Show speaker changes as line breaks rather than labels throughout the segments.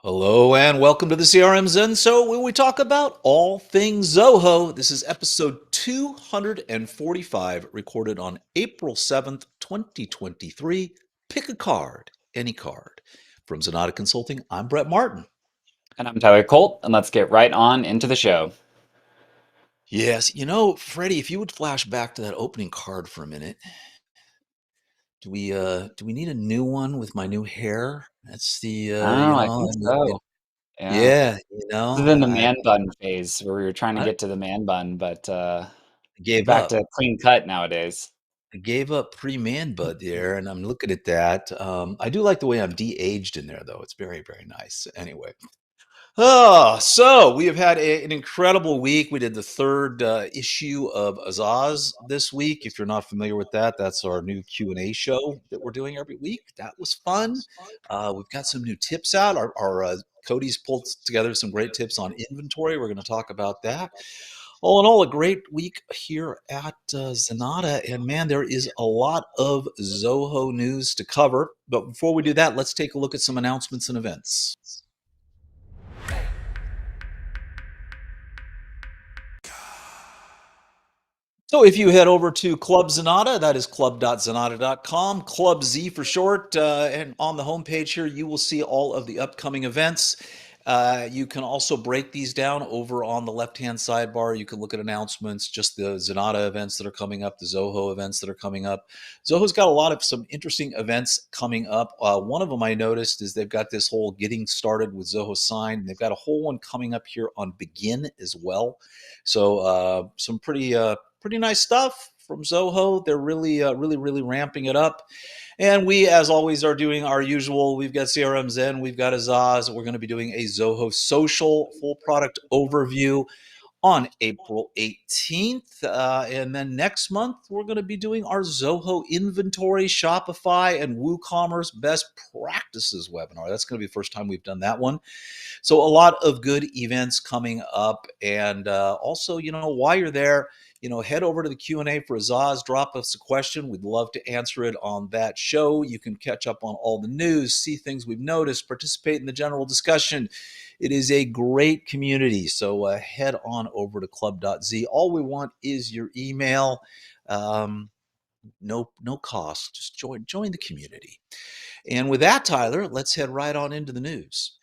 Hello and welcome to the CRM Zen Show, where we talk about all things Zoho. This is episode 245, recorded on April 7th, 2023. Pick a card, any card. From Zenatta Consulting, I'm Brett Martin.
And I'm Tyler Colt, and let's get right on into the show.
Yes, Freddie, if you would flash back to that opening card for a minute. Do we need a new one with my new hair? That's the
Oh, I think so. Yeah.
yeah,
This is in the
I
man bun phase where we were trying to
I
get to the man bun, but we're
gave
back
up.
to clean cut nowadays.
I gave up pre-man bud there, and I'm looking at that. I do like the way I'm de-aged in there, though. It's very, very nice. Anyway, so we have had an incredible week. We did the third issue of Azaz this week. If you're not familiar with that, that's our new Q&A show that we're doing every week. That was fun. We've got some new tips out. Our Cody's pulled together some great tips on inventory. We're going to talk about that. All in all, a great week here at Zenatta. And man, there is a lot of Zoho news to cover. But before we do that, let's take a look at some announcements and events. So if you head over to Club Zenatta, that is club.zenatta.com, Club Z for short, and on the homepage here, you will see all of the upcoming events. You can also break these down over on the left-hand sidebar. You can look at announcements, just the Zenatta events that are coming up, the Zoho events that are coming up. Zoho's got a lot of some interesting events coming up. One of them I noticed is they've got this whole getting started with Zoho Sign. They've got a whole one coming up here on Begin as well. So some pretty nice stuff from Zoho. They're really ramping it up. And we, as always, are doing our usual. We've got CRM Zen, we've got Azaz. We're going to be doing a Zoho social full product overview on April 18th. And then next month, we're going to be doing our Zoho inventory, Shopify, and WooCommerce best practices webinar. That's going to be the first time we've done that one. So a lot of good events coming up. And also, while you're there, head over to the Q&A for Azaz. Drop us a question. We'd love to answer it on that show. You can catch up on all the news, see things we've noticed, participate in the general discussion. It is a great community. So head on over to club.z. All we want is your email. No cost. Just join the community. And with that, Tyler, let's head right on into the news.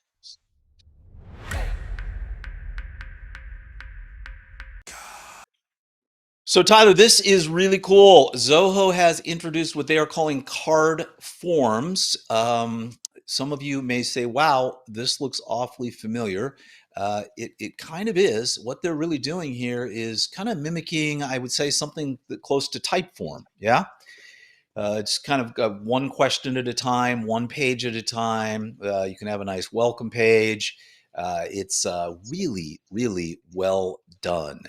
So, Tyler, this is really cool. Zoho has introduced what they are calling card forms. Some of you may say, wow, this looks awfully familiar. It kind of is. What they're really doing here is kind of mimicking, I would say, something that close to typeform. Yeah. It's kind of one question at a time, one page at a time. You can have a nice welcome page. It's really well done.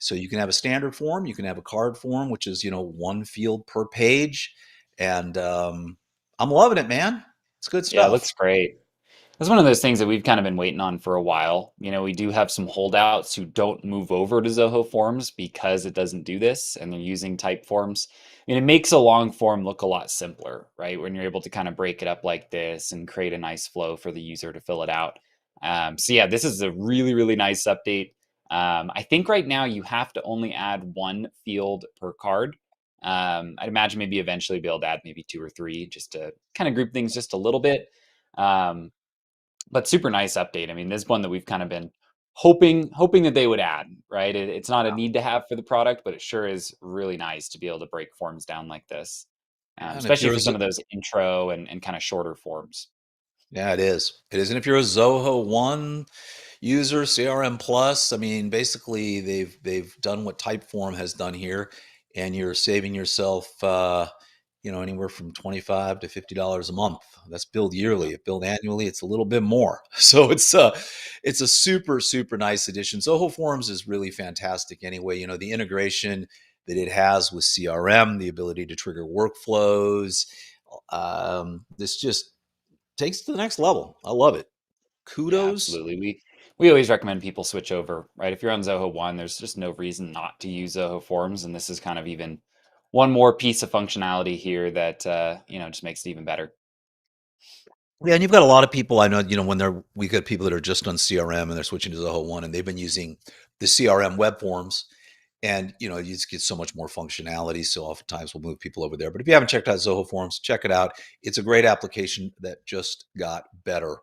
So you can have a standard form, you can have a card form, which is one field per page, and I'm loving it, man. It's good
Yeah, it
stuff.
looks great. It's one of those things that we've kind of been waiting on for a while. We do have some holdouts who don't move over to Zoho Forms because it doesn't do this and they're using type forms. It makes a long form look a lot simpler, right? When you're able to kind of break it up like this and create a nice flow for the user to fill it out. So yeah, this is a really nice update. I think right now you have to only add one field per card. I'd imagine maybe eventually be able to add maybe two or three just to kind of group things just a little bit. But super nice update. I mean, this is one that we've kind of been hoping that they would add, right? It's not a need to have for the product, but it sure is really nice to be able to break forms down like this,
Yeah, and if
especially
you're
for
a
some of those intro and kind of shorter forms.
Yeah, it is. It is. And if you're a Zoho One user, CRM Plus, I mean, basically they've done what Typeform has done here, and you're saving yourself, anywhere from $25 to $50 a month. That's billed yearly. If billed annually, it's a little bit more. So it's a super nice addition. Zoho Forms is really fantastic. Anyway, the integration that it has with CRM, the ability to trigger workflows. This just takes it to the next level. I love it.
Yeah,
Kudos.
absolutely. We always recommend people switch over, right? If you're on Zoho One, there's just no reason not to use Zoho Forms, and this is kind of even one more piece of functionality here that just makes it even better.
Yeah, and you've got a lot of people I know, when we get people that are just on CRM and they're switching to Zoho One and they've been using the CRM web forms and you just get so much more functionality. So oftentimes we'll move people over there. But if you haven't checked out Zoho Forms, check it out. It's a great application that just got better.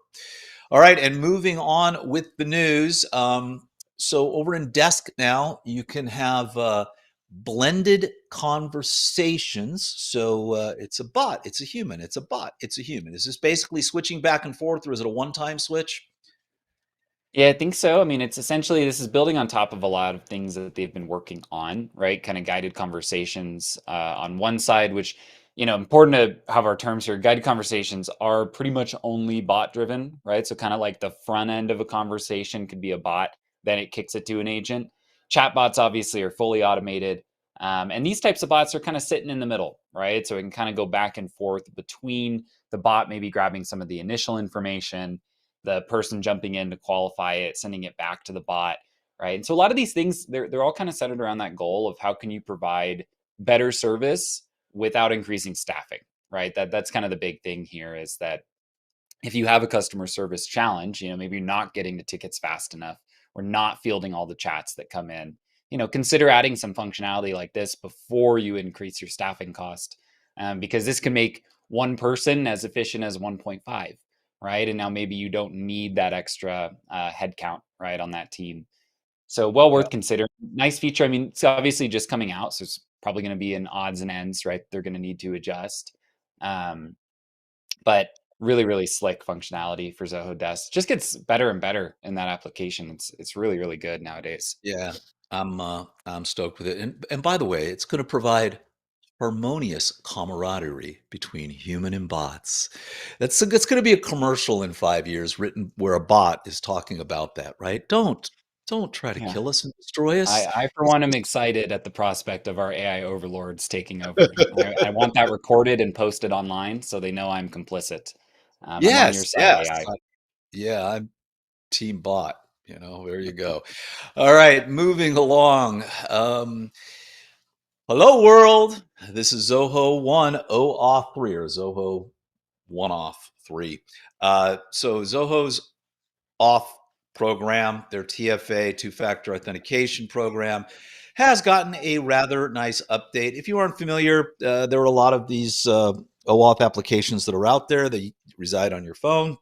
All right, and moving on with the news. So over in Desk now, you can have blended conversations. So it's a bot, it's a human, it's a bot, it's a human. Is this basically switching back and forth, or is it a one-time switch?
Yeah, I think so. I mean, it's essentially this is building on top of a lot of things that they've been working on, right? Kind of guided conversations on one side, which, important to have our terms here. Guided conversations are pretty much only bot driven, right? So kind of like the front end of a conversation could be a bot, then it kicks it to an agent. Chatbots obviously are fully automated. And these types of bots are kind of sitting in the middle, right? So it can kind of go back and forth between the bot, maybe grabbing some of the initial information, the person jumping in to qualify it, sending it back to the bot, right? And so a lot of these things, they're all kind of centered around that goal of how can you provide better service without increasing staffing, right? That's kind of the big thing here is that if you have a customer service challenge, maybe you're not getting the tickets fast enough or not fielding all the chats that come in, consider adding some functionality like this before you increase your staffing cost, because this can make one person as efficient as 1.5, right? And now maybe you don't need that extra headcount, right, on that team. So well
Yeah.
worth considering. Nice feature. I mean, it's obviously just coming out, so it's probably going to be in odds and ends, right? They're going to need to adjust. Um, but really, really slick functionality for Zoho Desk. Just gets better and better in that application. It's really, really good nowadays.
Yeah, I'm stoked with it. And by the way, it's going to provide harmonious camaraderie between human and bots. It's going to be a commercial in 5 years written where a bot is talking about that, right? Don't try to
Yeah.
kill us and destroy us.
I for
It's
one am
just,
excited at the prospect of our AI overlords taking over. I want that recorded and posted online so they know I'm complicit. I'm on your
yes,
side,
yes.
AI.
Yeah, I'm team bot. There you go. All right, moving along. Hello, world. This is Zoho One Auth 3 or Zoho One Auth 3. So Zoho's Auth program, their TFA, two-factor authentication program, has gotten a rather nice update. If you aren't familiar, there are a lot of these OAuth applications that are out there that reside on your phone.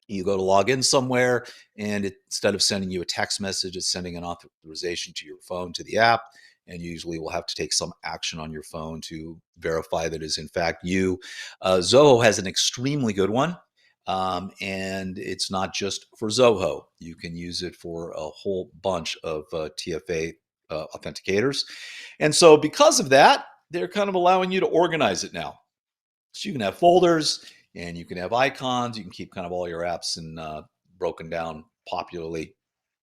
You go to log in somewhere, and instead of sending you a text message, it's sending an authorization to your phone, to the app. And usually will have to take some action on your phone to verify that is in fact you. Zoho has an extremely good one. And it's not just for Zoho. You can use it for a whole bunch of TFA authenticators. And so, because of that, they're kind of allowing you to organize it now. So you can have folders and you can have icons. You can keep kind of all your apps in broken down popularly,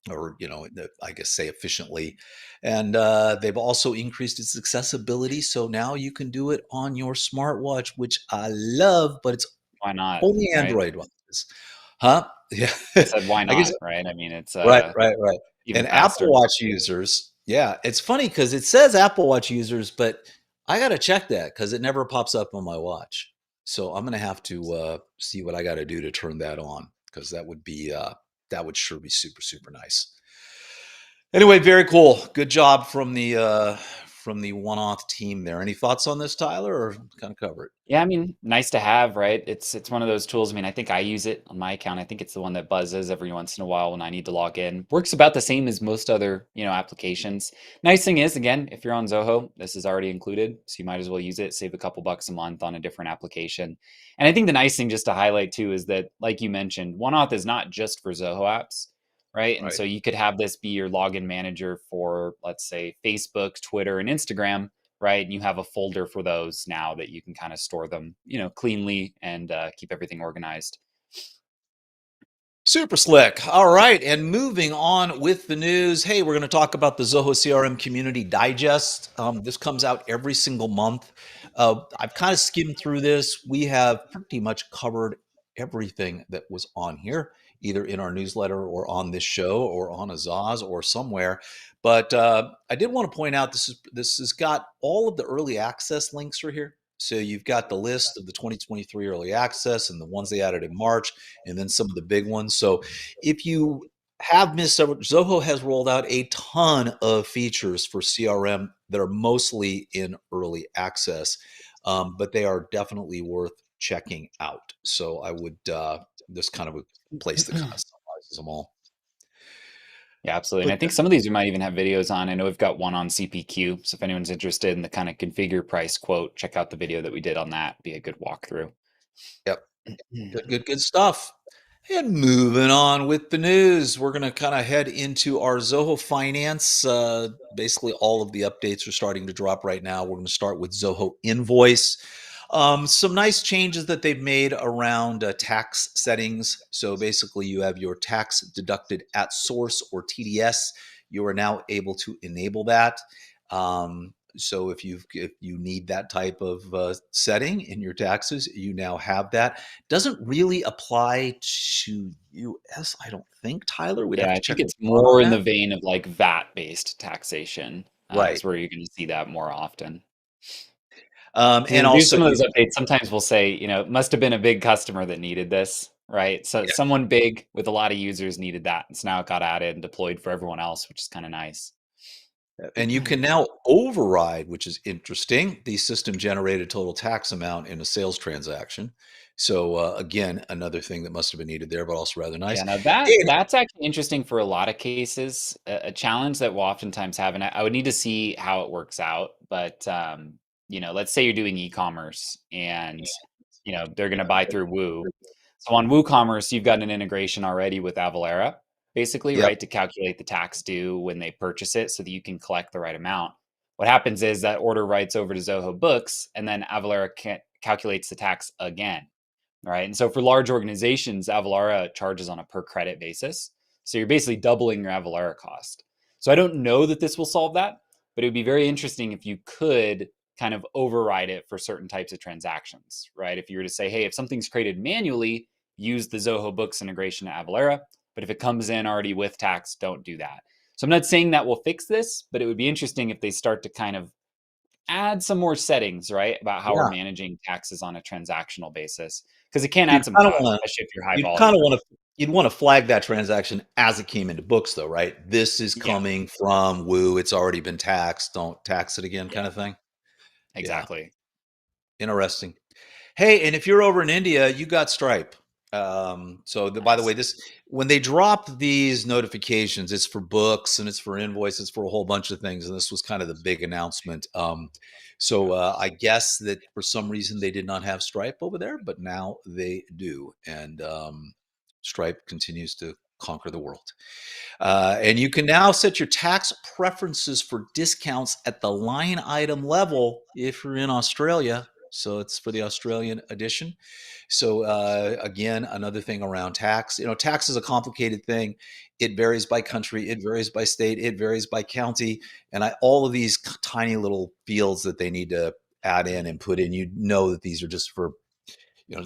or I guess say efficiently. And they've also increased its accessibility, so now you can do it on your smartwatch, which I love, but it's
Why not,
only
right?
Android ones. Huh? Yeah.
I said, why
I guess.
not, right? I mean, it's
Right, right, right.
even
And Apple
faster.
Watch users, yeah, it's funny because it says Apple Watch users, but I got to check that because it never pops up on my watch. So I'm gonna have to see what I got to do to turn that on, because that would sure be super super nice. Anyway, very cool. Good job from the One Auth team there. Any thoughts on this, Tyler, or kind of cover it?
Yeah, I mean, nice to have, right? It's one of those tools. I mean, I think I use it on my account. I think it's the one that buzzes every once in a while when I need to log in. Works about the same as most other, applications. Nice thing is, again, if you're on Zoho, this is already included, so you might as well use it, save a couple bucks a month on a different application. And I think the nice thing just to highlight too is that, like you mentioned, OneAuth is not just for Zoho apps, right? And
Right.
so you could have this be your login manager for, let's say, Facebook, Twitter, and Instagram, right? And you have a folder for those now that you can kind of store them, cleanly and keep everything organized.
Super slick. All right. And moving on with the news. Hey, we're going to talk about the Zoho CRM Community Digest. This comes out every single month. I've kind of skimmed through this. We have pretty much covered everything that was on here, either in our newsletter or on this show or on a Zaz or somewhere. But I did want to point out this has got all of the early access links are here. So you've got the list of the 2023 early access and the ones they added in March, and then some of the big ones. So if you have missed several, Zoho has rolled out a ton of features for CRM that are mostly in early access, but they are definitely worth checking out. So I would just kind of a place that kind of summarizes them all.
Yeah, absolutely. And
But
I think some of these we might even have videos on. I know we've got one on CPQ. So if anyone's interested in the kind of configure price quote, check out the video that we did on that. Be a good walkthrough.
yep, good stuff. And moving on with the news, we're going to kind of head into our Zoho Finance. Basically, all of the updates are starting to drop right now. We're going to start with Zoho Invoice. Some nice changes that they've made around tax settings. So basically, you have your tax deducted at source or TDS. You are now able to enable that. So if you need that type of setting in your taxes, you now have that. Doesn't really apply to US, I don't think, Tyler. We'd have
Yeah,
to
I
check
think
with
it's
Ron on
more in
that.
the vein of like VAT-based taxation,
Right.
is where you're going to see that more often.
And
When we do
also
some of
you,
those updates, sometimes we'll say, it must have been a big customer that needed this, right? So
yeah,
someone big with a lot of users needed that. And so now it got added and deployed for everyone else, which is kind of nice.
and you can now override, which is interesting, the system generated total tax amount in a sales transaction. So again, another thing that must have been needed there, but also rather nice.
Yeah, now that
And
that's actually interesting for a lot of cases. A challenge that we'll oftentimes have, and I would need to see how it works out. But let's say you're doing e-commerce, and they're going to buy through Woo. So on WooCommerce, you've got an integration already with Avalara, basically,
yep,
right, to calculate the tax due when they purchase it, so that you can collect the right amount. What happens is that order writes over to Zoho Books, and then Avalara calculates the tax again. Right. And so for large organizations, Avalara charges on a per credit basis. So you're basically doubling your Avalara cost. So I don't know that this will solve that, but it would be very interesting if you could kind of override it for certain types of transactions, right? If you were to say, hey, if something's created manually, use the Zoho Books integration to Avalara. But if it comes in already with tax, don't do that. So I'm not saying that will fix this, but it would be interesting if they start to kind of add some more settings, right, about how we're
yeah.
managing taxes on a transactional basis, because it can
You'd
add some
kind of
cost,
want to
especially if you're high
you'd kind
volume.
of want to you'd want to flag that transaction as it came into books, though, right? This is
Yeah,
coming from Woo. It's already been taxed. Don't tax it again,
yeah,
kind of thing. Yeah,
exactly.
interesting. Hey, and if you're over in India, you got Stripe. By the way,
Nice.
this when they drop these notifications, it's for books and it's for invoices for a whole bunch of things. And this was kind of the big announcement. I guess that for some reason they did not have Stripe over there, but now they do, and Stripe continues to conquer the world. And you can now set your tax preferences for discounts at the line item level if you're in Australia. So it's for the Australian edition. So again, another thing around tax. Tax is a complicated thing. It varies by country. It varies by state. It varies by county. And all of these tiny little fields that they need to add in and put in. You know that these are just for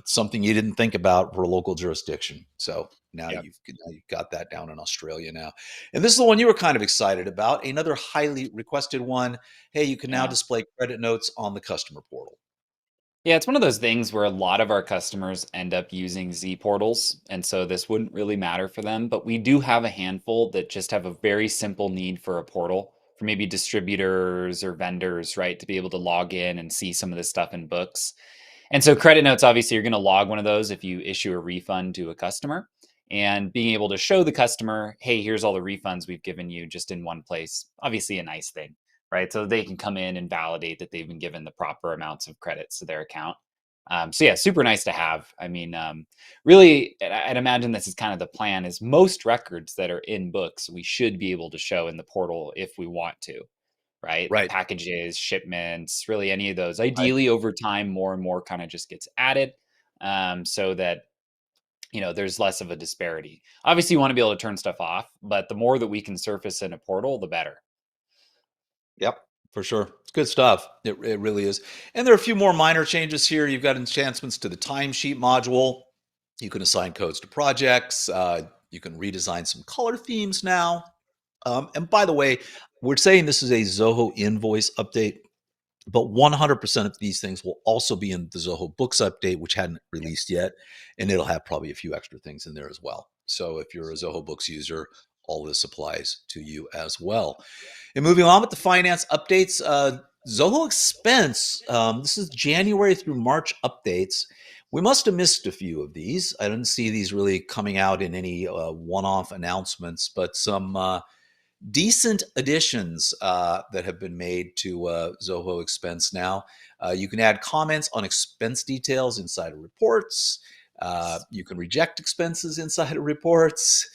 something you didn't think about for a local jurisdiction. So
Yep.
now you've got that down in Australia now. And this is the one you were kind of excited about. Another highly requested one. Hey, you can now
Yeah.
display credit notes on the customer portal.
Yeah, it's one of those things where a lot of our customers end up using Z portals, and so this wouldn't really matter for them. But we do have a handful that just have a very simple need for a portal for maybe distributors or vendors, right, to be able to log in and see some of this stuff in books. And so credit notes, obviously, you're going to log one of those if you issue a refund to a customer. And being able to show the customer, hey, here's all the refunds we've given you just in one place, obviously a nice thing, right? So they can come in and validate that they've been given the proper amounts of credits to their account. So yeah, super nice to have. I mean, really, I'd imagine this is kind of the plan: is most records that are in books we should be able to show in the portal if we want to, right?
Right.
Packages, shipments, really any of those.
Right.
Ideally, over time, more and more kind of just gets added, so that there's less of a disparity. Obviously, you want to be able to turn stuff off, but the more that we can surface in a portal, the better.
Yep, for sure. It's good stuff. It really is. And there are a few more minor changes here. You've got enhancements to the timesheet module. You can assign codes to projects. You can redesign some color themes now. And by the way, we're saying this is a Zoho invoice update. But 100% of these things will also be in the Zoho Books update, which hadn't released yet, and it'll have probably a few extra things in there as well. So if you're a Zoho Books user, all this applies to you as well. And moving on with the finance updates, Zoho Expense. This is January through March updates. We must have missed a few of these. I didn't see these really coming out in any one-off announcements, but some decent additions that have been made to Zoho Expense now. You can add comments on expense details inside of reports. You can reject expenses inside of reports.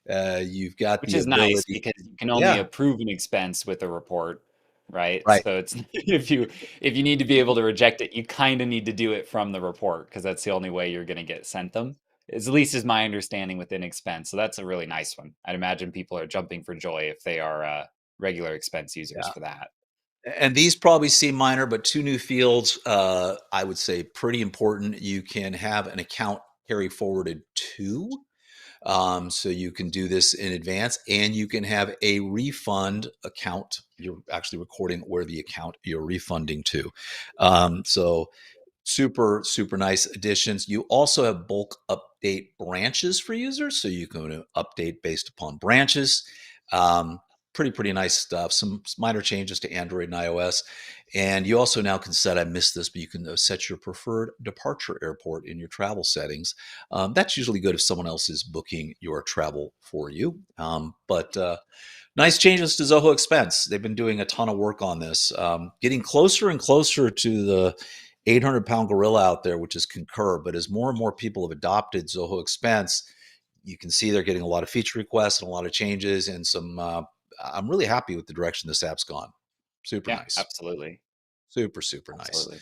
You've got
Which
the
is nice
ability.
because you can only
Yeah,
approve an expense with a report, right?
right.
So it's if you need to be able to reject it, you kind of need to do it from the report because that's the only way you're going to get sent them. At least is my understanding within expense. So that's a really nice one. I'd imagine people are jumping for joy if they are regular expense users
Yeah.
for that.
And these probably seem minor, but two new fields, I would say pretty important. You can have an account carry forwarded to. So you can do this in advance, and you can have a refund account. You're actually recording where the account you're refunding to. So super, super nice additions. You also have bulk update branches for users. So you can update based upon branches. Um, pretty nice stuff. Some minor changes to Android and iOS. And you also now can set, I missed this, but you can set your preferred departure airport in your travel settings. That's usually good if someone else is booking your travel for you. But nice changes to Zoho Expense. They've been doing a ton of work on this, getting closer and closer to the 800-pound gorilla out there, which is Concur. But as more and more people have adopted Zoho Expense, you can see they're getting a lot of feature requests and a lot of changes and some. I'm really happy with the direction this app's gone. Super
Yeah,
nice.
absolutely.
Super, super nice.
Absolutely.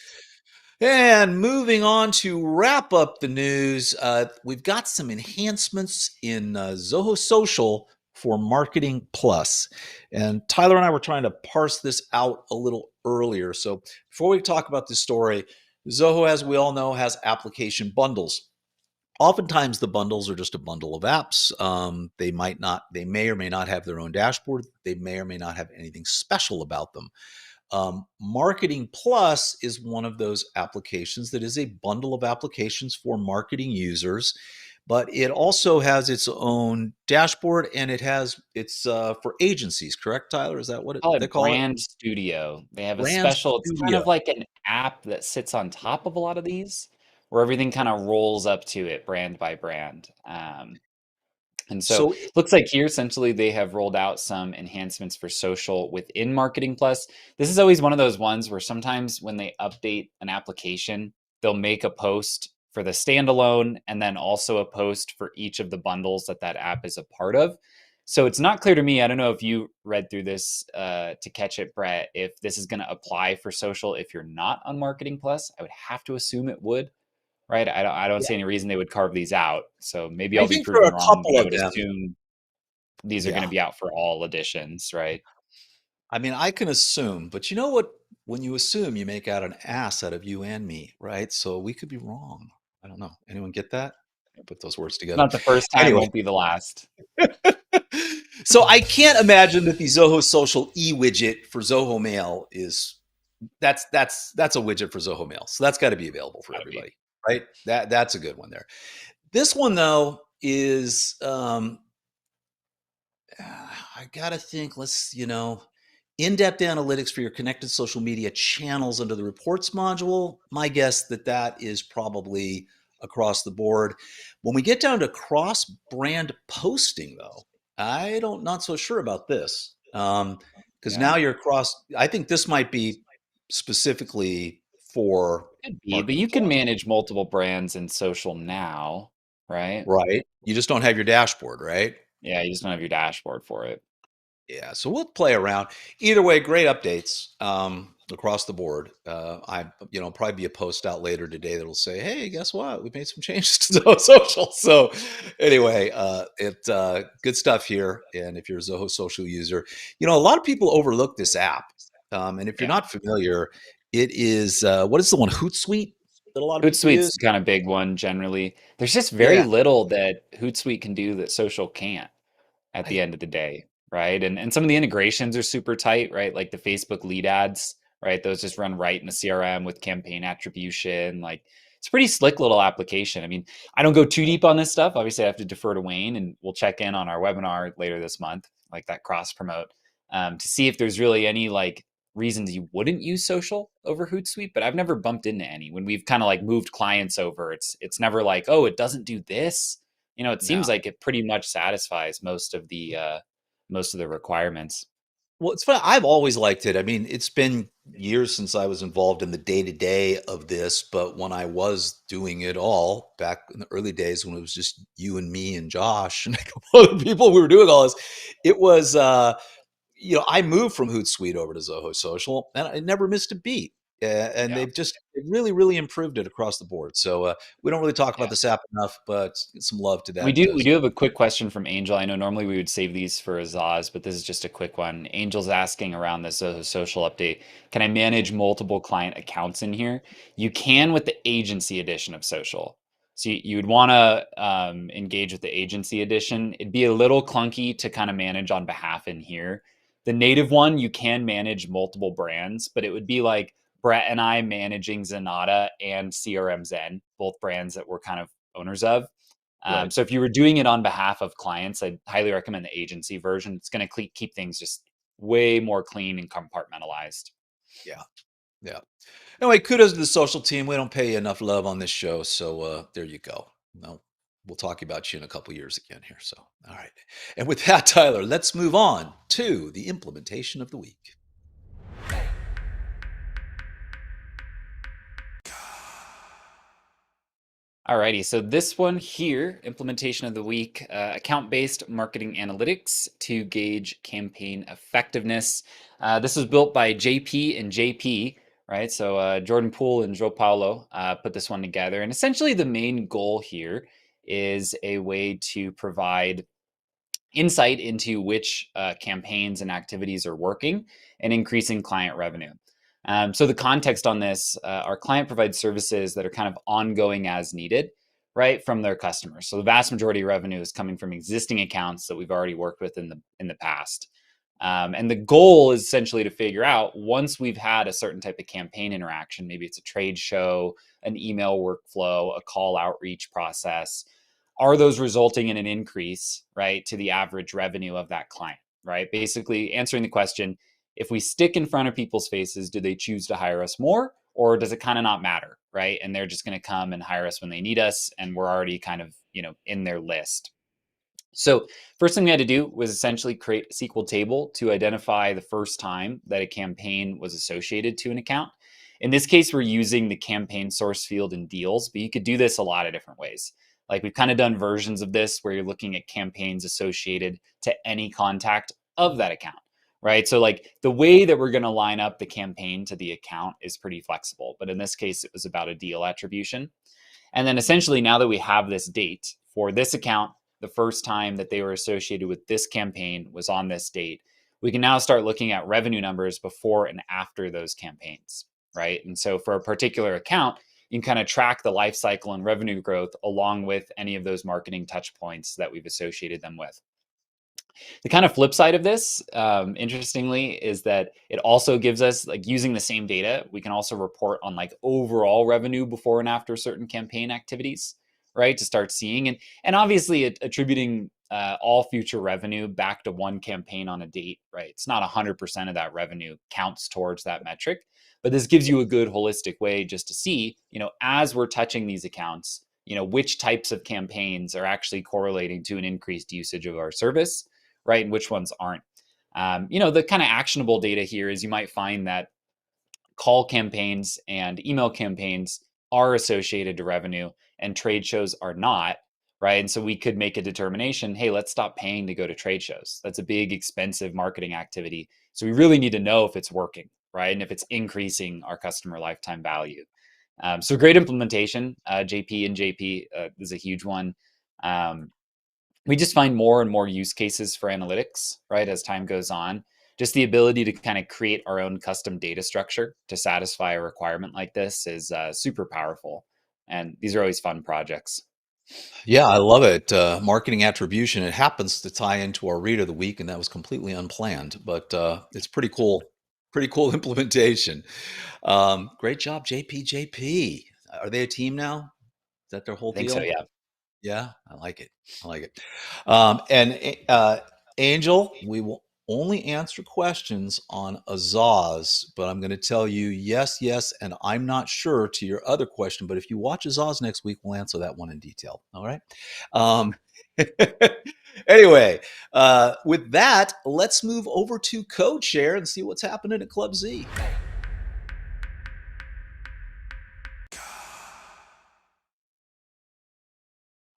And moving on to wrap up the news, we've got some enhancements in Zoho Social for Marketing Plus. And Tyler and I were trying to parse this out a little earlier. So before we talk about this story, Zoho, as we all know, has application bundles. Oftentimes, the bundles are just a bundle of apps. They may or may not have their own dashboard. They may or may not have anything special about them. Marketing Plus is one of those applications that is a bundle of applications for marketing users, but it also has its own dashboard and it's for agencies, correct, Tyler? Is that what
Call
they
it
call it?
Brand Studio. They have a
Brand
special, it's kind
Studio.
of like an app that sits on top of a lot of these, where everything kind of rolls up to it brand by brand. And so
So,
looks like here essentially they have rolled out some enhancements for social within Marketing Plus. This is always one of those ones where sometimes when they update an application, they'll make a post for the standalone and then also a post for each of the bundles that that app is a part of. So it's not clear to me. I don't know if you read through this to catch it, Brett, if this is going to apply for social if you're not on Marketing Plus. I would have to assume it would, right? I don't
yeah,
see any reason they would carve these out. So maybe
I
I'll be
think for
proven
a
wrong,
couple
but I
of
would
them,
assume these are going to
yeah.
be out for all editions, right?
I mean, I can assume, but you know what? When you assume, you make out an ass out of you and me, right? So we could be wrong. I don't know. Anyone get that? I put those words together.
Not the first time,
Anyway,
won't be the last.
so I can't imagine that the Zoho Social e-widget for Zoho Mail is that's a widget for Zoho Mail. So that's got to be available for
Gotta be.
everybody, right? That's a good one there. This one though is I gotta think. In-depth analytics for your connected social media channels under the reports module. My guess that is probably across the board. When we get down to cross-brand posting, though, I don't not so sure about this because
Yeah.
now you're cross. I think this might be specifically for
Could be, but
Marketing
you can
Plus,
manage multiple brands in social now, right?
right? You just don't have your dashboard, right?
Yeah, you just don't have your dashboard for it.
Yeah, so we'll play around. Either way, great updates across the board. Probably be a post out later today that'll say, "Hey, guess what? We made some changes to Zoho Social." So, anyway, it good stuff here. And if you're a Zoho Social user, a lot of people overlook this app. And if you're
Yeah.
not familiar, it is what is the one Hootsuite that a lot of people
Hootsuite's
use?
the kind of big one generally. There's just very
Yeah,
little that Hootsuite can do that social can't at the
I
end of the day, right? And some of the integrations are super tight, right? Like the Facebook lead ads right? Those just run right in the CRM with campaign attribution. Like it's a pretty slick little application. I mean, I don't go too deep on this stuff. Obviously, I have to defer to Wayne, and we'll check in on our webinar later this month, like that cross promote, to see if there's really any like reasons you wouldn't use social over Hootsuite. But I've never bumped into any when we've kind of like moved clients over. It's never like, oh, it doesn't do this. It
No.
seems like it pretty much satisfies most of the requirements.
Well, it's funny. I've always liked it. I mean, it's been years since I was involved in the day-to-day of this, but when I was doing it all back in the early days when it was just you and me and Josh and a couple other people, we were doing all this. It was, I moved from Hootsuite over to Zoho Social, and I never missed a beat. And
Yeah.
they've really, really improved it across the board. So we don't really talk about
Yeah.
this app enough, but some love to
We
that.
do we do have a quick question from Angel. I know normally we would save these for Azaz, but this is just a quick one. Angel's asking around this social update, can I manage multiple client accounts in here? You can with the agency edition of social. So you would want to engage with the agency edition. It'd be a little clunky to kind of manage on behalf in here. The native one, you can manage multiple brands, but it would be like Brett and I managing Zenatta and CRM Zen, both brands that we're kind of owners of.
Right.
So if you were doing it on behalf of clients, I'd highly recommend the agency version. It's going to keep things just way more clean and compartmentalized.
Yeah. Yeah. Anyway, kudos to the social team. We don't pay you enough love on this show, so there you go. No, we'll talk about you in a couple years again here. So, all right. And with that, Tyler, let's move on to the implementation of the week.
Alrighty, so this one here, implementation of the week, account-based marketing analytics to gauge campaign effectiveness. This was built by JP and JP, right? So Jordan Poole and Joe Paulo put this one together. And essentially the main goal here is a way to provide insight into which campaigns and activities are working and increasing client revenue. So the context on this, our client provides services that are kind of ongoing as needed, right, from their customers. So the vast majority of revenue is coming from existing accounts that we've already worked with in the past. And the goal is essentially to figure out once we've had a certain type of campaign interaction, maybe it's a trade show, an email workflow, a call outreach process, are those resulting in an increase, right, to the average revenue of that client, right? Basically answering the question, if we stick in front of people's faces, do they choose to hire us more, or does it kind of not matter, right? And they're just going to come and hire us when they need us, and we're already kind of, in their list. So first thing we had to do was essentially create a SQL table to identify the first time that a campaign was associated to an account. In this case, we're using the campaign source field in deals, but you could do this a lot of different ways. Like we've kind of done versions of this where you're looking at campaigns associated to any contact of that account, right? So like the way that we're going to line up the campaign to the account is pretty flexible. But in this case, it was about a deal attribution. And then essentially now that we have this date for this account, the first time that they were associated with this campaign was on this date, we can now start looking at revenue numbers before and after those campaigns, right? And so for a particular account, you can kind of track the life cycle and revenue growth along with any of those marketing touch points that we've associated them with. The kind of flip side of this, interestingly, is that it also gives us, like using the same data, we can also report on like overall revenue before and after certain campaign activities, right? To start seeing and obviously attributing all future revenue back to one campaign on a date, right? It's not 100% of that revenue counts towards that metric, but this gives you a good holistic way just to see, as we're touching these accounts, which types of campaigns are actually correlating to an increased usage of our service, right? And which ones aren't. The kind of actionable data here is you might find that call campaigns and email campaigns are associated to revenue and trade shows are not, right? And so we could make a determination, hey, let's stop paying to go to trade shows. That's a big, expensive marketing activity. So we really need to know if it's working, right? And if it's increasing our customer lifetime value. So great implementation. JP and JP is a huge one. We just find more and more use cases for analytics, right, as time goes on. Just the ability to kind of create our own custom data structure to satisfy a requirement like this is super powerful. And these are always fun projects.
Yeah, I love it. Marketing attribution. It happens to tie into our read of the week, and that was completely unplanned, but it's pretty cool. Pretty cool implementation. Great job, JP. Are they a team now? Is that their whole
I think so,
deal?
yeah.
Yeah, I like it. I like it. And Angel, we will only answer questions on Azaz, but I'm going to tell you yes, yes, and I'm not sure to your other question. But if you watch Azaz next week, we'll answer that one in detail. All right. Um, anyway, with that, let's move over to Code Share and see what's happening at Club Z.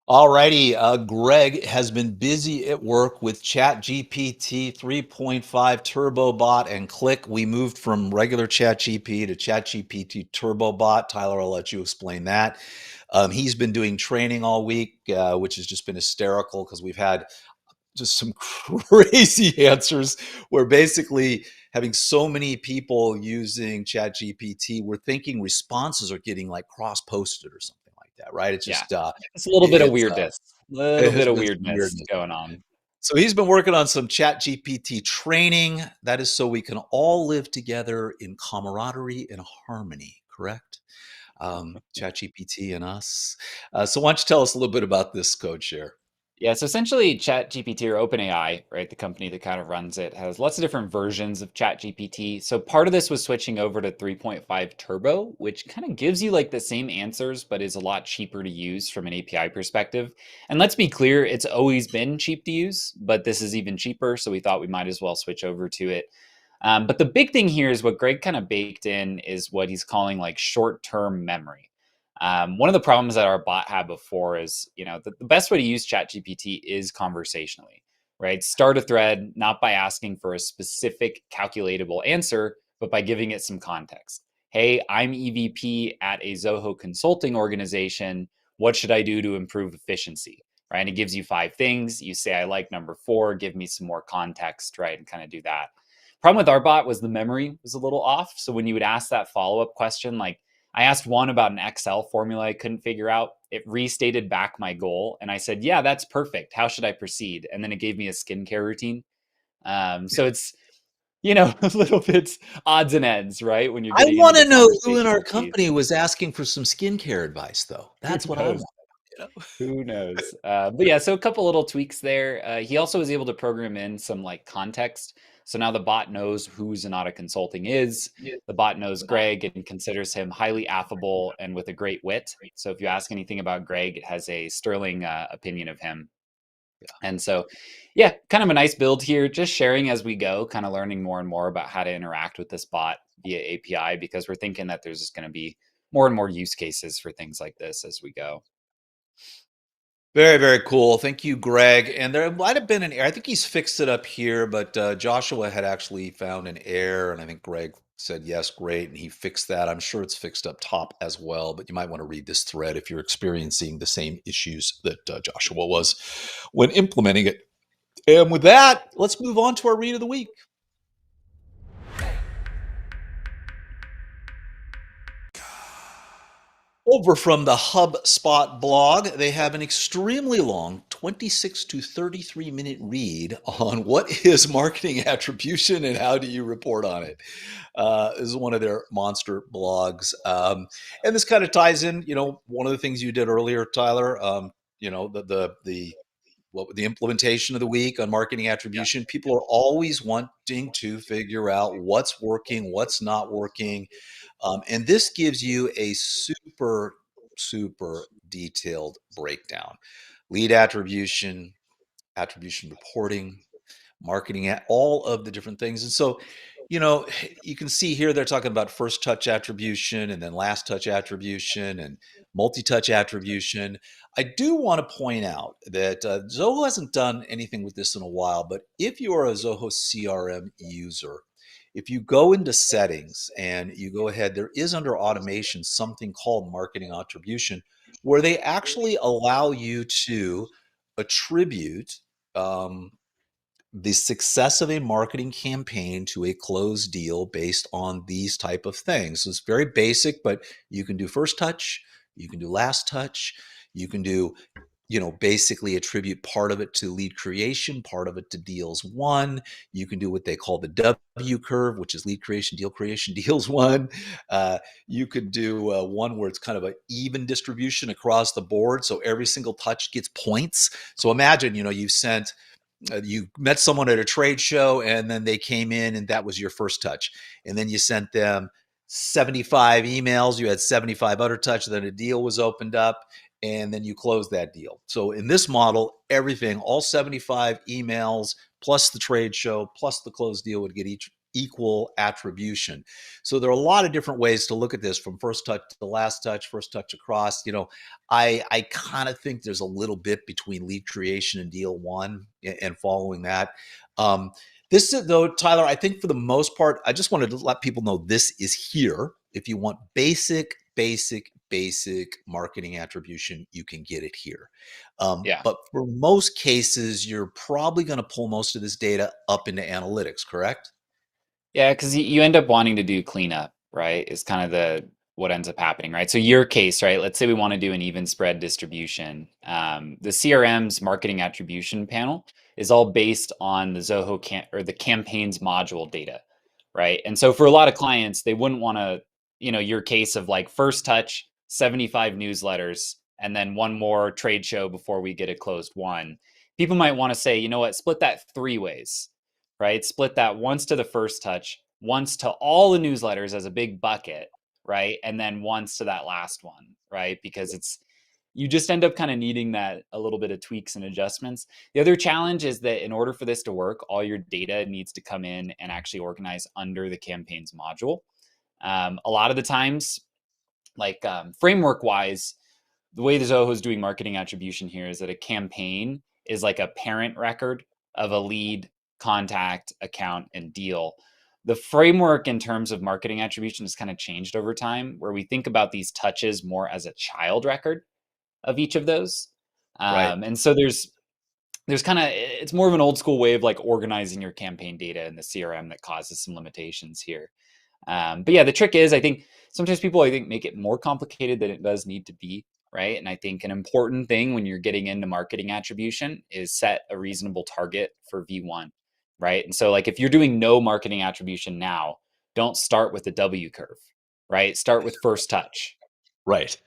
Alrighty, Greg has been busy at work with ChatGPT 3.5 Turbo Bot and Cliq. We moved from regular ChatGPT to ChatGPT Turbo Bot. Tyler, I'll let you explain that. He's been doing training all week, which has just been hysterical because we've had just some crazy answers where basically having so many people using ChatGPT, we're thinking responses are getting like cross-posted or something like that, right? It's
Yeah.
just
It's a little bit of
it's
weirdness. Little
it
bit
has
of
been some
weirdness
weirdness.
going on.
So he's been working on some ChatGPT training. That is so we can all live together in camaraderie and harmony, correct? ChatGPT and us. So why don't you tell us a little bit about this Code Share?
Yeah, so essentially ChatGPT or OpenAI, right, the company that kind of runs it, has lots of different versions of ChatGPT. So part of this was switching over to 3.5 Turbo, which kind of gives you like the same answers, but is a lot cheaper to use from an API perspective. And let's be clear, it's always been cheap to use, but this is even cheaper. So we thought we might as well switch over to it. But the big thing here is what Greg kind of baked in is what he's calling like short-term memory. One of the problems that our bot had before is, the best way to use ChatGPT is conversationally, right? Start a thread, not by asking for a specific calculatable answer, but by giving it some context. Hey, I'm EVP at a Zoho consulting organization. What should I do to improve efficiency? Right. And it gives you 5 things. You say, I like number 4, give me some more context, right? And kind of do that. Problem with our bot was the memory was a little off. So when you would ask that follow-up question, like, I asked one about an Excel formula I couldn't figure out. It restated back my goal. And I said, yeah, that's perfect. How should I proceed? And then it gave me a skincare routine. So it's, a little bit odds and ends, right? When you're
I
getting into
want
the
to know who in our
conversational piece.
company was asking for some skincare advice, though.
Who
That's what I
knows?
want. You know?
Who knows? But yeah, so a couple little tweaks there. He also was able to program in some like context. So now the bot knows who Zenatta Consulting is. The bot knows Greg and considers him highly affable and with a great wit. So if you ask anything about Greg, it has a sterling opinion of him. And so, yeah, kind of a nice build here, just sharing as we go, kind of learning more and more about how to interact with this bot via API, because we're thinking that there's just going to be more and more use cases for things like this as we go.
Very, very cool. Thank you, Greg. And there might have been an error. I think he's fixed it up here, but Joshua had actually found an error, and I think Greg said, yes, great, and he fixed that. I'm sure it's fixed up top as well, but you might want to read this thread if you're experiencing the same issues that Joshua was when implementing it. And with that, let's move on to our read of the week. Over from the HubSpot blog, they have an extremely long 26 to 33 minute read on what is marketing attribution and how do you report on it. This is one of their monster blogs. And this kind of ties in, one of the things you did earlier, Tyler, the implementation of the week on marketing attribution. People are always wanting to figure out what's working, what's not working. And this gives you a super, super detailed breakdown. Lead attribution, attribution reporting, marketing at all of the different things. And so, you can see here they're talking about first touch attribution and then last touch attribution and multi-touch attribution. I do want to point out that Zoho hasn't done anything with this in a while, but if you are a Zoho CRM user, if you go into settings and you go ahead, there is under automation something called marketing attribution where they actually allow you to attribute the success of a marketing campaign to a closed deal based on these type of things. So it's very basic, but you can do first touch, you can do last touch, you can do basically attribute part of it to lead creation, part of it to deals won. You can do what they call the W curve, which is lead creation, deals won. You could do one where it's kind of an even distribution across the board. So every single touch gets points. So imagine, you met someone at a trade show and then they came in and that was your first touch. And then you sent them 75 emails, you had 75 other touch, then a deal was opened up and then you closed that deal. So in this model, everything, all 75 emails plus the trade show plus the closed deal would get each equal attribution. So there are a lot of different ways to look at this, from first touch to last touch, first touch across. I kind of think there's a little bit between lead creation and deal one and following that. This is, though, Tyler, I think for the most part, I just wanted to let people know this is here. If you want basic marketing attribution, you can get it here.
Yeah.
But for most cases, you're probably going to pull most of this data up into analytics, correct?
Yeah, because you end up wanting to do cleanup, right? Is kind of what ends up happening, right? So your case, right? Let's say we want to do an even spread distribution. The CRM's marketing attribution panel is all based on the or the campaigns module data, right? And so for a lot of clients, they wouldn't want to, your case of like first touch, 75 newsletters, and then one more trade show before we get a closed one. People might want to say, you know what, split that 3 ways, right? Split that once to the first touch, once to all the newsletters as a big bucket, right? And then once to that last one, right? Because you just end up kind of needing that a little bit of tweaks and adjustments. The other challenge is that in order for this to work, all your data needs to come in and actually organize under the campaigns module. A lot of the times, like framework wise, the way the Zoho is doing marketing attribution here is that a campaign is like a parent record of a lead, contact, account, and deal. The framework in terms of marketing attribution has kind of changed over time, where we think about these touches more as a child record of each of those.
Right.
And so there's kind of, it's more of an old school way of like organizing your campaign data in the CRM that causes some limitations here. But yeah, the trick is, I think sometimes people, make it more complicated than it does need to be, right? And I think an important thing when you're getting into marketing attribution is set a reasonable target for V1, right? And so like if you're doing no marketing attribution now, don't start with the W curve, right? Start with first touch,
Right.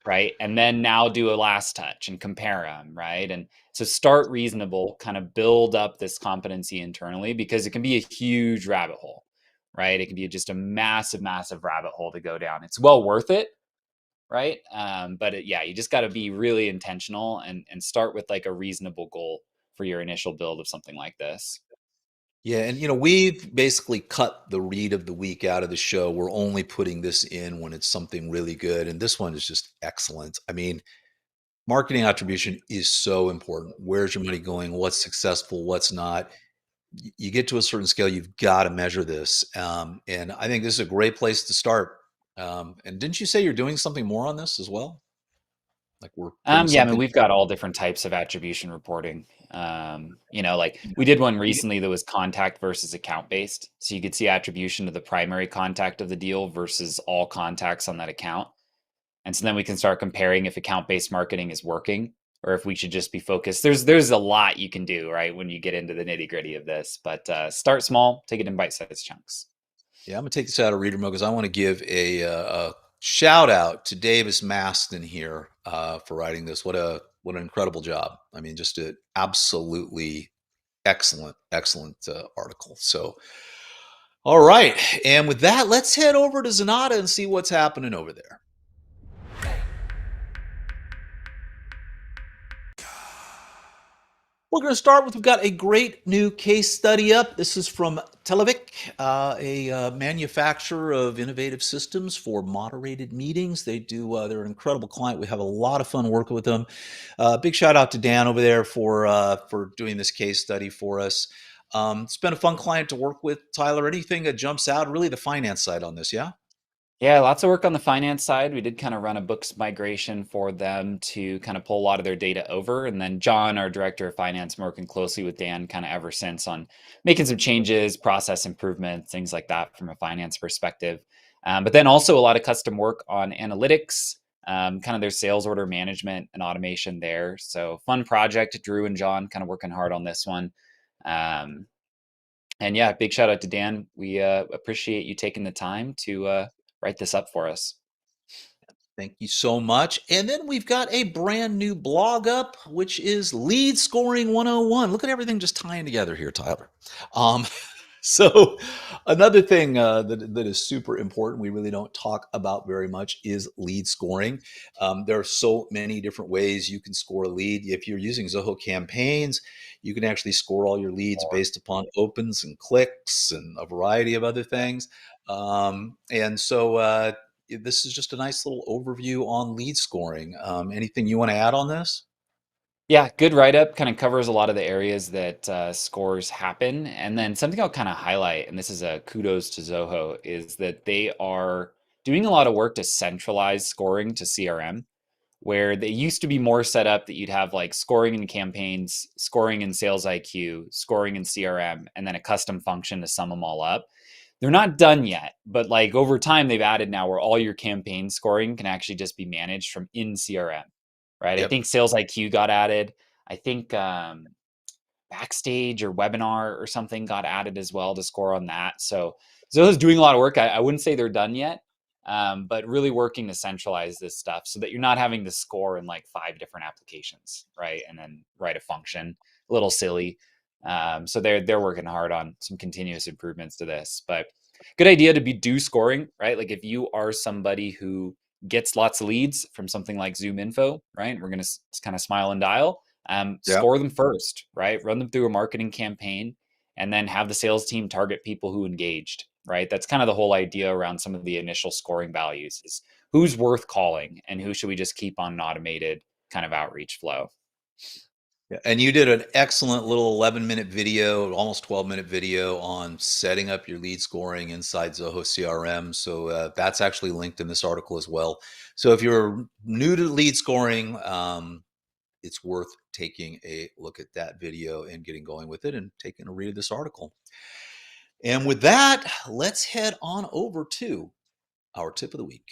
right? And then now do a last touch and compare them, right? And so start reasonable, kind of build up this competency internally, because it can be a huge rabbit hole, right? It can be just a massive, massive rabbit hole to go down. It's well worth it, right? Yeah, you just got to be really intentional and start with like a reasonable goal for your initial build of something like this.
Yeah, and we've basically cut the read of the week out of the show. We're only putting this in when it's something really good, and this one is just excellent. I mean, marketing attribution is so important. Where's your money going? What's successful? What's not? You get to a certain scale, you've got to measure this, and I think this is a great place to start. And didn't you say you're doing something more on this as well? Like we're putting
Yeah, I mean,
something.
we've got all different types of attribution reporting. Like we did one recently that was contact versus account based. So you could see attribution to the primary contact of the deal versus all contacts on that account. And so then we can start comparing if account based marketing is working or if we should just be focused. There's a lot you can do, right, when you get into the nitty gritty of this. But start small, take it in bite sized chunks.
Yeah, I'm gonna take this out of reader mode because I want to give a shout out to Davis Maston here for writing this. What an incredible job! I mean, just an absolutely excellent article. So, all right, and with that, let's head over to Zenatta and see what's happening over there. We're going to start with, we've got a great new case study up. This is from Televic, a manufacturer of innovative systems for moderated meetings. They're an incredible client. We have a lot of fun working with them. Big shout out to Dan over there for doing this case study for us. It's been a fun client to work with. Tyler, anything that jumps out? Really the finance side on this, yeah?
Yeah, lots of work on the finance side. We did kind of run a books migration for them to kind of pull a lot of their data over. And then John, our director of finance, working closely with Dan kind of ever since on making some changes, process improvements, things like that from a finance perspective. But then also a lot of custom work on analytics, kind of their sales order management and automation there. So fun project. Drew and John kind of working hard on this one. Um, and yeah, big shout out to Dan. We appreciate you taking the time to write this up for us.
Thank you so much. And then we've got a brand new blog up, which is Lead Scoring 101. Look at everything just tying together here, Tyler. Um, so, another thing that is super important, we really don't talk about very much, is lead scoring. There are so many different ways you can score a lead. If you're using Zoho campaigns, you can actually score all your leads based upon opens and clicks and a variety of other things. And so, this is just a nice little overview on lead scoring. Anything you want to add on this?
Yeah, good write up. Kind of covers a lot of the areas that scores happen. And then something I'll kind of highlight, and this is a kudos to Zoho, is that they are doing a lot of work to centralize scoring to CRM, where they used to be more set up that you'd have like scoring in campaigns, scoring in sales IQ, scoring in CRM, and then a custom function to sum them all up. They're not done yet, but like over time, they've added now where all your campaign scoring can actually just be managed from in CRM, right? I
Yep.
think sales IQ got added. I think Backstage or Webinar or something got added as well to score on that. So Zoho's doing a lot of work. I wouldn't say they're done yet, but really working to centralize this stuff so that you're not having to score in like 5 different applications, right? And then write a function. A little silly. So they're working hard on some continuous improvements to this. But good idea to be do scoring, right? Like if you are somebody who gets lots of leads from something like Zoom Info, right? We're going to kind of smile and dial.
Yeah.
Score them first, right? Run them through a marketing campaign and then have the sales team target people who engaged, right? That's kind of the whole idea around some of the initial scoring values is who's worth calling and who should we just keep on an automated kind of outreach flow.
Yeah, and you did an excellent little 11-minute video, almost 12-minute video on setting up your lead scoring inside Zoho CRM. So that's actually linked in this article as well. So if you're new to lead scoring, it's worth taking a look at that video and getting going with it and taking a read of this article. And with that, let's head on over to our tip of the week.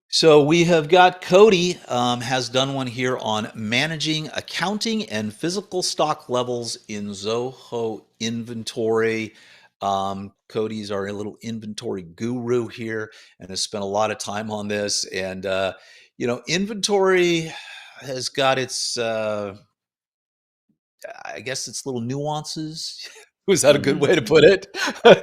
So we have got Cody has done one here on managing accounting and physical stock levels in Zoho inventory. Cody's our little inventory guru here and has spent a lot of time on this. And, inventory has got its, I guess it's little nuances. Was that a good way to put it?
Yeah.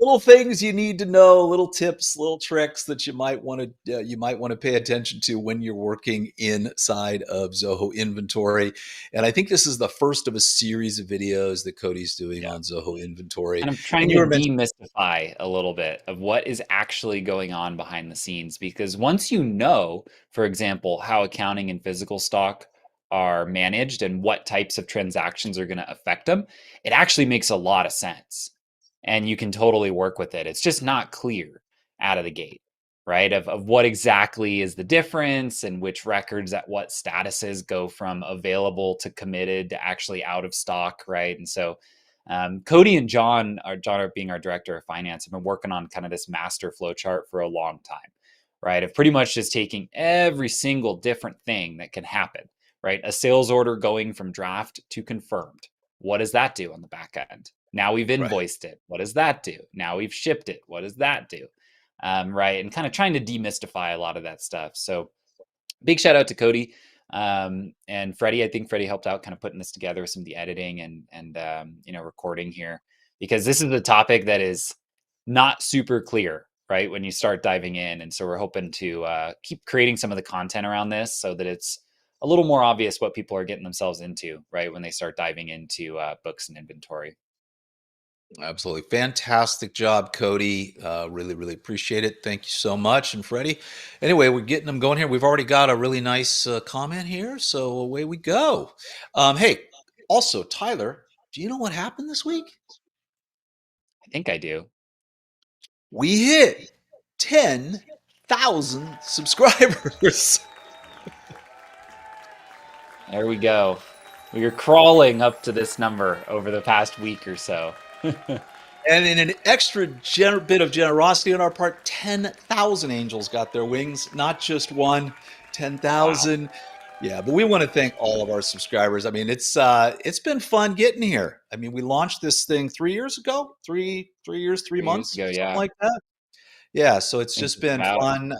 little things you need to know, little tips, little tricks that you might want to pay attention to when you're working inside of Zoho inventory. And I think this is the first of a series of videos that Cody's doing
Yeah.
on Zoho inventory.
And I'm trying
And
to
you were mentioning,
demystify a little bit of what is actually going on behind the scenes because once you know, for example, how accounting and physical stock are managed and what types of transactions are going to affect them, it actually makes a lot of sense. And you can totally work with it. It's just not clear out of the gate, right? Of what exactly is the difference and which records at what statuses go from available to committed to actually out of stock, right? And so Cody and John, being our director of finance, have been working on kind of this master flow chart for a long time, right? Of pretty much just taking every single different thing that can happen, right? A sales order going from draft to confirmed. What does that do on the back end? Now we've
right.
invoiced it. What does that do? Now we've shipped it. What does that do? Right. And kind of trying to demystify a lot of that stuff. So big shout out to Cody and Freddie. I think Freddie helped out kind of putting this together with some of the editing and recording here because this is a topic that is not super clear, right? When you start diving in, and so we're hoping to keep creating some of the content around this so that it's a little more obvious what people are getting themselves into, right? When they start diving into books and inventory.
Absolutely. Fantastic job, Cody. Really, really appreciate it. Thank you so much. And Freddie, anyway, we're getting them going here. We've already got a really nice comment here. So away we go. Hey, also, Tyler, do you know what happened this week?
I think I do.
We hit 10,000 subscribers.
There we go. We are crawling up to this number over the past week or so.
And in an extra bit of generosity on our part, 10,000 angels got their wings, not just one, 10,000.
Wow.
Yeah, but we want to thank all of our subscribers. I mean, it's been fun getting here. I mean, we launched this thing 3 years ago, 3 years,
3 years
months,
ago,
something
yeah.
like that. Yeah, so it's
I think
just
just
been
about.
fun.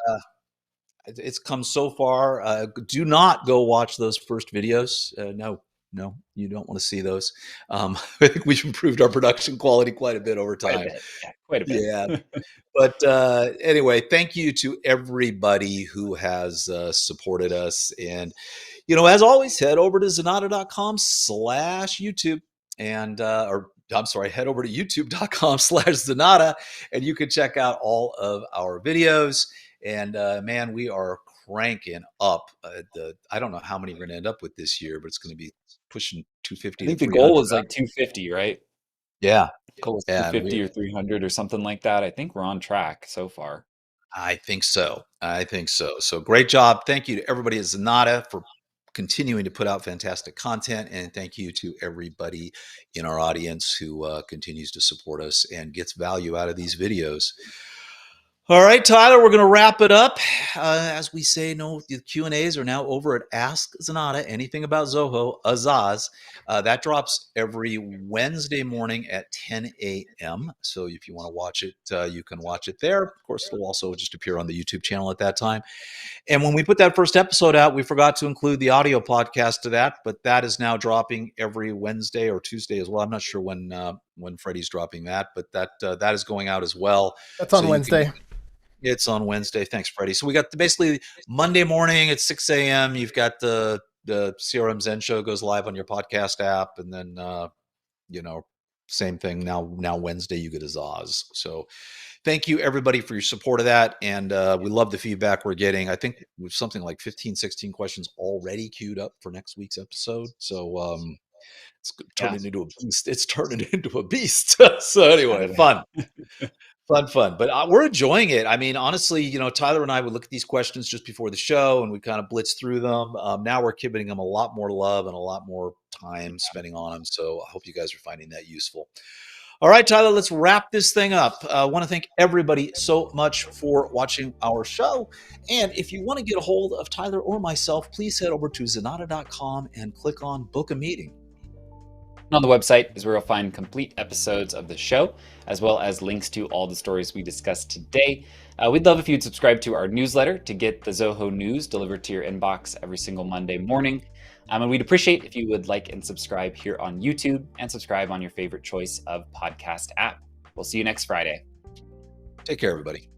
It's come so far. Do not go watch those first videos. No, no, you don't want to see those. I think we've improved our production quality quite a bit over
Quite a
time.
bit. Yeah, quite a bit.
Yeah, but anyway, thank you to everybody who has supported us. And, as always, head over to Zenatta.com/YouTube or I'm sorry, head over to youtube.com/Zenatta and you can check out all of our videos. And man, we are cranking up. I don't know how many we're going to end up with this year, but it's going to be pushing
I
250 to
think the
300.
goal is like 250, right?
Yeah.
Goal is
Yeah. And
250 or 300 or something like that. I think we're on track so far.
I think so. I think so. So great job. Thank you to everybody at Zenatta for continuing to put out fantastic content. And thank you to everybody in our audience who continues to support us and gets value out of these videos. All right, Tyler, we're going to wrap it up. As we say, no, the Q&As are now over at Ask Zenatta. Anything about Zoho, Azaz. That drops every Wednesday morning at 10 a.m. So if you want to watch it, you can watch it there. Of course, it'll also just appear on the YouTube channel at that time. And when we put that first episode out, we forgot to include the audio podcast to that, but that is now dropping every Wednesday or Tuesday as well. I'm not sure when Freddie's dropping that, but that is going out as well.
That's
So
on
you can.
Wednesday.
It's on Wednesday. Thanks, Freddie. So we got basically Monday morning at 6 a.m. You've got the CRM Zen Show goes live on your podcast app, and then same thing now Wednesday you get a Zaz. So thank you everybody for your support of that, and we love the feedback we're getting. I think we've something like 15, 16 questions already queued up for next week's episode. So it's
Yeah.
turning into a beast. It's turning into a beast. So anyway,
Saturday.
fun. Fun. But we're enjoying it. I mean, honestly, Tyler and I would look at these questions just before the show and we kind of blitz through them. Now we're giving them a lot more love and a lot more time spending on them. So I hope you guys are finding that useful. All right, Tyler, let's wrap this thing up. I want to thank everybody so much for watching our show. And if you want to get a hold of Tyler or myself, please head over to Zenatta.com and click on Book a Meeting.
On the website is where you'll find complete episodes of the show, as well as links to all the stories we discussed today. We'd love if you'd subscribe to our newsletter to get the Zoho news delivered to your inbox every single Monday morning. And we'd appreciate if you would like and subscribe here on YouTube and subscribe on your favorite choice of podcast app. We'll see you next Friday.
Take care, everybody.